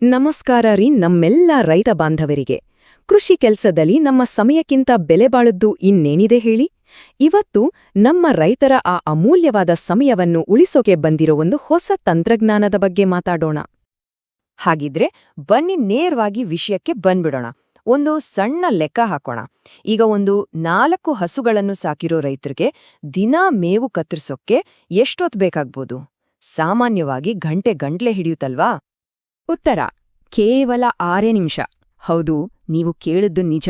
ನಮಸ್ಕಾರ ರೀ ನಮ್ಮೆಲ್ಲ ರೈತ ಬಾಂಧವರಿಗೆ. ಕೃಷಿ ಕೆಲ್ಸದಲ್ಲಿ ನಮ್ಮ ಸಮಯಕ್ಕಿಂತ ಬೆಲೆ ಬಾಳದ್ದು ಇನ್ನೇನಿದೆ ಹೇಳಿ. ಇವತ್ತು ನಮ್ಮ ರೈತರ ಆ ಅಮೂಲ್ಯವಾದ ಸಮಯವನ್ನು ಉಳಿಸೋಕೆ ಬಂದಿರೋ ಒಂದು ಹೊಸ ತಂತ್ರಜ್ಞಾನದ ಬಗ್ಗೆ ಮಾತಾಡೋಣ. ಹಾಗಿದ್ರೆ ಬನ್ನಿ ನೇರವಾಗಿ ವಿಷಯಕ್ಕೆ ಬಂದ್ಬಿಡೋಣ. ಒಂದು ಸಣ್ಣ ಲೆಕ್ಕ ಹಾಕೋಣ. ಈಗ ಒಂದು 4 ಹಸುಗಳನ್ನು ಸಾಕಿರೋ ರೈತರಿಗೆ ದಿನಾ ಮೇವು ಕತ್ತರಿಸೋಕ್ಕೆ ಎಷ್ಟೊತ್ತು ಬೇಕಾಗ್ಬೋದು? ಸಾಮಾನ್ಯವಾಗಿ ಗಂಟೆ ಹಿಡಿಯುತ್ತಲ್ವಾ? ಉತ್ತರ ಕೇವಲ 6 ನಿಮಿಷ. ಹೌದು, ನೀವು ಕೇಳಿದ್ದು ನಿಜ.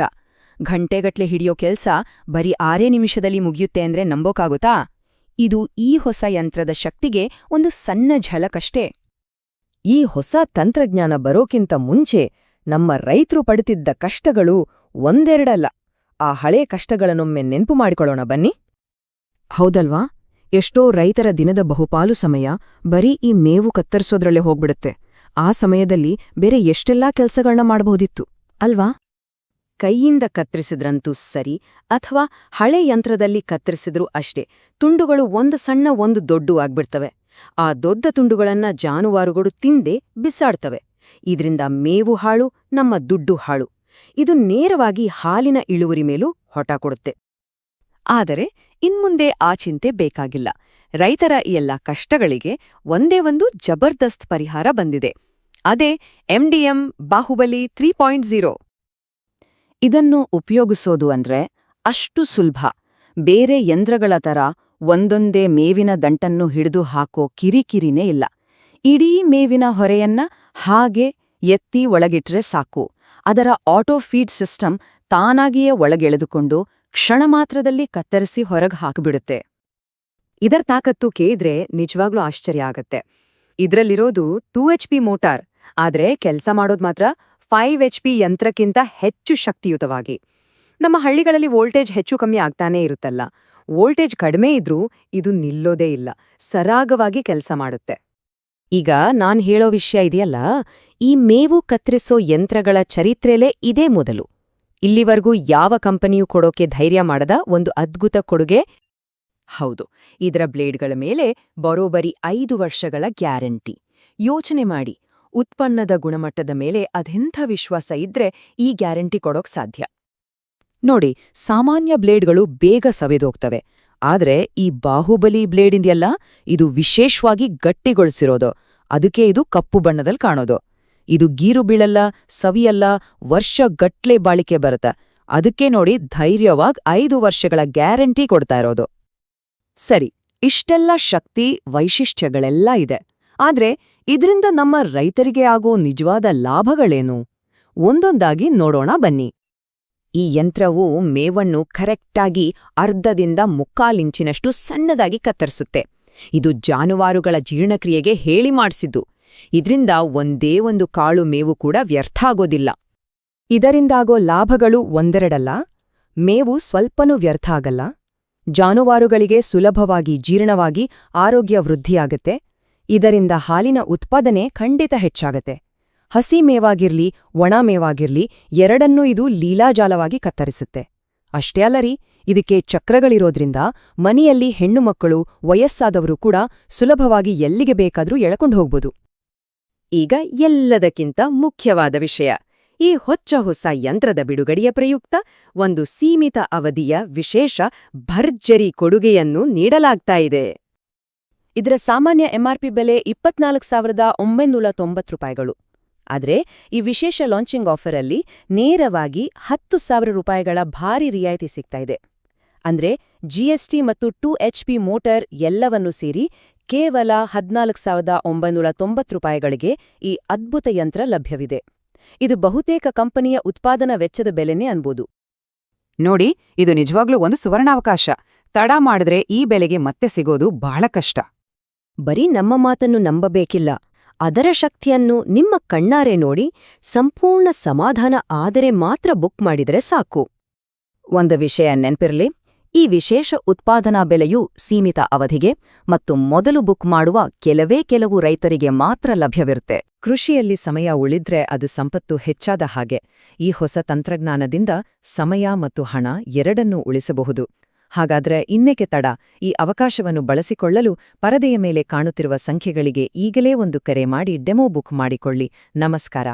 ಗಂಟೆಗಟ್ಲೆ ಹಿಡಿಯೋ ಕೆಲ್ಸ ಬರೀ 6 ನಿಮಿಷದಲ್ಲಿ ಮುಗಿಯುತ್ತೆ ಅಂದ್ರೆ ನಂಬೋಕಾಗುತ್ತಾ? ಇದು ಈ ಹೊಸ ಯಂತ್ರದ ಶಕ್ತಿಗೆ ಒಂದು ಸಣ್ಣ ಝಲಕಷ್ಟೇ. ಈ ಹೊಸ ತಂತ್ರಜ್ಞಾನ ಬರೋಕ್ಕಿಂತ ಮುಂಚೆ ನಮ್ಮ ರೈತರು ಪಡುತ್ತಿದ್ದ ಕಷ್ಟಗಳು ಒಂದೆರಡಲ್ಲ. ಆ ಹಳೇ ಕಷ್ಟಗಳನ್ನೊಮ್ಮೆ ನೆನ್ಪು ಮಾಡಿಕೊಳ್ಳೋಣ ಬನ್ನಿ. ಹೌದಲ್ವಾ? ಎಷ್ಟೋ ರೈತರ ದಿನದ ಬಹುಪಾಲು ಸಮಯ ಬರೀ ಈ ಮೇವು ಕತ್ತರಿಸೋದ್ರಲ್ಲೇ ಹೋಗ್ಬಿಡುತ್ತೆ. ಆ ಸಮಯದಲ್ಲಿ ಬೇರೆ ಎಷ್ಟೆಲ್ಲಾ ಕೆಲ್ಸಗಳನ್ನ ಮಾಡಬಹುದಿತ್ತು ಅಲ್ವಾ? ಕೈಯಿಂದ ಕತ್ತರಿಸಿದ್ರಂತೂ ಸರಿ, ಅಥವಾ ಹಳೆ ಯಂತ್ರದಲ್ಲಿ ಕತ್ತರಿಸಿದ್ರೂ ಅಷ್ಟೇ, ತುಂಡುಗಳು ಒಂದು ಸಣ್ಣ ಒಂದು ದೊಡ್ಡ ಆಗ್ಬಿಡ್ತವೆ. ಆ ದೊಡ್ಡ ತುಂಡುಗಳನ್ನ ಜಾನುವಾರುಗಳು ತಿಂದೇ ಬಿಸಾಡ್ತವೆ. ಇದರಿಂದ ಮೇವು ಹಾಳು, ನಮ್ಮ ದುಡ್ಡು ಹಾಳು. ಇದು ನೇರವಾಗಿ ಹಾಲಿನ ಇಳುವರಿ ಮೇಲೂ ಹೊಟ ಕೊಡುತ್ತೆ. ಆದರೆ ಇನ್ಮುಂದೆ ಆ ಚಿಂತೆ ಬೇಕಾಗಿಲ್ಲ. ರೈತರ ಈ ಎಲ್ಲ ಕಷ್ಟಗಳಿಗೆ ಒಂದೇ ಒಂದು ಜಬರ್ದಸ್ತ್ ಪರಿಹಾರ ಬಂದಿದೆ. ಅದೇ MDM ಬಾಹುಬಲಿ 3.0. ಇದನ್ನು ಉಪಯೋಗಿಸೋದು ಅಂದ್ರೆ ಅಷ್ಟು ಸುಲಭ. ಬೇರೆ ಯಂತ್ರಗಳ ತರ ಒಂದೊಂದೇ ಮೇವಿನ ದಂಟನ್ನು ಹಿಡಿದು ಹಾಕೋ ಕಿರಿಕಿರಿನೇ ಇಲ್ಲ. ಇಡೀ ಮೇವಿನ ಹೊರೆಯನ್ನ ಹಾಗೆ ಎತ್ತಿ ಒಳಗಿಟ್ರೆ ಸಾಕು. ಅದರ ಆಟೋ ಫೀಡ್ ಸಿಸ್ಟಮ್ ತಾನಾಗಿಯೇ ಒಳಗೆಳೆದುಕೊಂಡು ಕ್ಷಣ ಮಾತ್ರದಲ್ಲಿ ಕತ್ತರಿಸಿ ಹೊರಗೆ ಹಾಕಿಬಿಡುತ್ತೆ. ಇದರ ತಾಕತ್ತು ಕೇಳಿದ್ರೆ ನಿಜವಾಗ್ಲೂ ಆಶ್ಚರ್ಯ ಆಗತ್ತೆ. ಇದ್ರಲ್ಲಿರೋದು 2 HP ಮೋಟಾರ್, ಆದ್ರೆ ಕೆಲಸ ಮಾಡೋದು ಮಾತ್ರ 5 HP ಯಂತ್ರಕ್ಕಿಂತ ಹೆಚ್ಚು ಶಕ್ತಿಯುತವಾಗಿ. ನಮ್ಮ ಹಳ್ಳಿಗಳಲ್ಲಿ ವೋಲ್ಟೇಜ್ ಹೆಚ್ಚು ಕಮ್ಮಿ ಆಗ್ತಾನೇ ಇರುತ್ತಲ್ಲ, ವೋಲ್ಟೇಜ್ ಕಡಿಮೆ ಇದ್ರೂ ಇದು ನಿಲ್ಲೋದೇ ಇಲ್ಲ, ಸರಾಗವಾಗಿ ಕೆಲಸ ಮಾಡುತ್ತೆ. ಈಗ ನಾನ್ ಹೇಳೋ ವಿಷಯ ಇದೆಯಲ್ಲ, ಈ ಮೇವು ಕತ್ತರಿಸೋ ಯಂತ್ರಗಳ ಚರಿತ್ರೆಲೇ ಇದೇ ಮೊದಲು. ಇಲ್ಲಿವರೆಗೂ ಯಾವ ಕಂಪನಿಯೂ ಕೊಡೋಕೆ ಧೈರ್ಯ ಮಾಡದ ಒಂದು ಅದ್ಭುತ ಕೊಡುಗೆ. ಹೌದು, ಇದರ ಬ್ಲೇಡ್ಗಳ ಮೇಲೆ ಬರೋಬ್ಬರಿ 5 ವರ್ಷಗಳ ಗ್ಯಾರಂಟಿ. ಯೋಚನೆ ಮಾಡಿ, ಉತ್ಪನ್ನದ ಗುಣಮಟ್ಟದ ಮೇಲೆ ಅದೆಂಥ ವಿಶ್ವಾಸ ಇದ್ರೆ ಈ ಗ್ಯಾರಂಟಿ ಕೊಡೋಕ್ ಸಾಧ್ಯ. ನೋಡಿ, ಸಾಮಾನ್ಯ ಬ್ಲೇಡ್ಗಳು ಬೇಗ ಸವೆದೋಗ್ತವೆ. ಆದ್ರೆ ಈ ಬಾಹುಬಲಿ ಬ್ಲೇಡ್ ಇದೆಯಲ್ಲ, ಇದು ವಿಶೇಷವಾಗಿ ಗಟ್ಟಿಗೊಳಿಸಿರೋದು. ಅದಕ್ಕೆ ಇದು ಕಪ್ಪು ಬಣ್ಣದಲ್ಲಿ ಕಾಣೋದು. ಇದು ಗೀರು ಬೀಳಲ್ಲ, ಸವಿಯಲ್ಲ, ವರ್ಷಗಟ್ಲೆ ಬಾಳಿಕೆ ಬರುತ್ತೆ. ಅದಕ್ಕೆ ನೋಡಿ ಧೈರ್ಯವಾಗಿ 5 ವರ್ಷಗಳ ಗ್ಯಾರಂಟಿ ಕೊಡ್ತಾ ಇರೋದು. ಸರಿ, ಇಷ್ಟೆಲ್ಲ ಶಕ್ತಿ ವೈಶಿಷ್ಟ್ಯಗಳೆಲ್ಲ ಇದೆ. ಆದ್ರೆ ಇದರಿಂದ ನಮ್ಮ ರೈತರಿಗೆ ಆಗೋ ನಿಜವಾದ ಲಾಭಗಳೇನು? ಒಂದೊಂದಾಗಿ ನೋಡೋಣ ಬನ್ನಿ. ಈ ಯಂತ್ರವು ಮೇವನ್ನು ಕರೆಕ್ಟಾಗಿ ಅರ್ಧದಿಂದ 3/4 ಇಂಚಿನಷ್ಟು ಸಣ್ಣದಾಗಿ ಕತ್ತರಿಸುತ್ತೆ. ಇದು ಜಾನುವಾರುಗಳ ಜೀರ್ಣಕ್ರಿಯೆಗೆ ಹೇಳಿ ಮಾಡಿಸಿದ್ದು. ಇದ್ರಿಂದ ಒಂದೇ ಒಂದು ಕಾಳು ಮೇವು ಕೂಡ ವ್ಯರ್ಥ ಆಗೋದಿಲ್ಲ. ಇದರಿಂದಾಗೋ ಲಾಭಗಳು ಒಂದೆರಡಲ್ಲ. ಮೇವು ಸ್ವಲ್ಪನೂ ವ್ಯರ್ಥ ಆಗಲ್ಲ. ಜಾನುವಾರುಗಳಿಗೆ ಸುಲಭವಾಗಿ ಜೀರ್ಣವಾಗಿ ಆರೋಗ್ಯ ವೃದ್ಧಿಯಾಗತ್ತೆ. ಇದರಿಂದ ಹಾಲಿನ ಉತ್ಪಾದನೆ ಖಂಡಿತ ಹೆಚ್ಚಾಗತ್ತೆ. ಹಸಿ ಮೇವಾಗಿರ್ಲಿ ಒಣ ಮೇವಾಗಿರ್ಲಿ ಎರಡನ್ನೂ ಇದು ಲೀಲಾಜಾಲವಾಗಿ ಕತ್ತರಿಸುತ್ತೆ. ಅಷ್ಟೇ ಅಲ್ಲರಿ, ಇದಕ್ಕೆ ಚಕ್ರಗಳಿರೋದ್ರಿಂದ ಮನೆಯಲ್ಲಿ ಹೆಣ್ಣು ಮಕ್ಕಳು, ವಯಸ್ಸಾದವರು ಕೂಡ ಸುಲಭವಾಗಿ ಎಲ್ಲಿಗೆ ಬೇಕಾದ್ರೂ ಎಳಕೊಂಡು ಹೋಗ್ಬೋದು. ಈಗ ಎಲ್ಲದಕ್ಕಿಂತ ಮುಖ್ಯವಾದ ವಿಷಯ, ಈ ಹೊಸ ಯಂತ್ರದ ಬಿಡುಗಡೆಯ ಪ್ರಯುಕ್ತ ಒಂದು ಸೀಮಿತ ಅವಧಿಯ ವಿಶೇಷ ಭರ್ಜರಿ ಕೊಡುಗೆಯನ್ನು ನೀಡಲಾಗ್ತಾ ಇದೆ. ಇದರ ಸಾಮಾನ್ಯ MRP ಬೆಲೆ 24,990 ರೂಪಾಯಿಗಳು. ಆದ್ರೆ ಈ ವಿಶೇಷ ಲಾಂಚಿಂಗ್ ಆಫರಲ್ಲಿ ನೇರವಾಗಿ 10,000 ರೂಪಾಯಿಗಳ ಭಾರಿ ರಿಯಾಯಿತಿ ಸಿಗ್ತಾ ಇದೆ. ಅಂದ್ರೆ GST ಮತ್ತು 2 HP ಮೋಟಾರ್ ಎಲ್ಲವನ್ನೂ ಸೇರಿ ಕೇವಲ 14,990 ರೂಪಾಯಿಗಳಿಗೆ ಈ ಅದ್ಭುತ ಯಂತ್ರ ಲಭ್ಯವಿದೆ. ಇದು ಬಹುತೇಕ ಕಂಪನಿಯ ಉತ್ಪಾದನಾ ವೆಚ್ಚದ ಬೆಲೆನೇ ಅನ್ಬೋದು. ನೋಡಿ, ಇದು ನಿಜವಾಗ್ಲೂ ಒಂದು ಸುವರ್ಣಾವಕಾಶ. ತಡ ಮಾಡಿದ್ರೆ ಈ ಬೆಲೆಗೆ ಮತ್ತೆ ಸಿಗೋದು ಬಹಳ ಕಷ್ಟ. ಬರೀ ನಮ್ಮ ಮಾತನ್ನು ನಂಬಬೇಕಿಲ್ಲ, ಅದರ ಶಕ್ತಿಯನ್ನು ನಿಮ್ಮ ಕಣ್ಣಾರೆ ನೋಡಿ ಸಂಪೂರ್ಣ ಸಮಾಧಾನ ಆದರೆ ಮಾತ್ರ ಬುಕ್ ಮಾಡಿದರೆ ಸಾಕು. ಒಂದು ವಿಷಯ ನೆನ್ಪಿರ್ಲಿ, ಈ ವಿಶೇಷ ಉತ್ಪಾದನಾ ಬೆಲೆಯು ಸೀಮಿತ ಅವಧಿಗೆ ಮತ್ತು ಮೊದಲು ಬುಕ್ ಮಾಡುವ ಕೆಲವು ರೈತರಿಗೆ ಮಾತ್ರ ಲಭ್ಯವಿರುತ್ತೆ. ಕೃಷಿಯಲ್ಲಿ ಸಮಯ ಉಳಿದ್ರೆ ಅದು ಸಂಪತ್ತು ಹೆಚ್ಚಾದ ಹಾಗೆ. ಈ ಹೊಸ ತಂತ್ರಜ್ಞಾನದಿಂದ ಸಮಯ ಮತ್ತು ಹಣ ಎರಡನ್ನೂ ಉಳಿಸಬಹುದು. ಹಾಗಾದ್ರೆ ಇನ್ನೇಕೆ ತಡ? ಈ ಅವಕಾಶವನ್ನು ಬಳಸಿಕೊಳ್ಳಲು ಪರದೆಯ ಮೇಲೆ ಕಾಣುತ್ತಿರುವ ಸಂಖ್ಯೆಗಳಿಗೆ ಈಗಲೇ ಒಂದು ಕರೆ ಮಾಡಿ ಡೆಮೋ ಬುಕ್ ಮಾಡಿಕೊಳ್ಳಿ. ನಮಸ್ಕಾರ.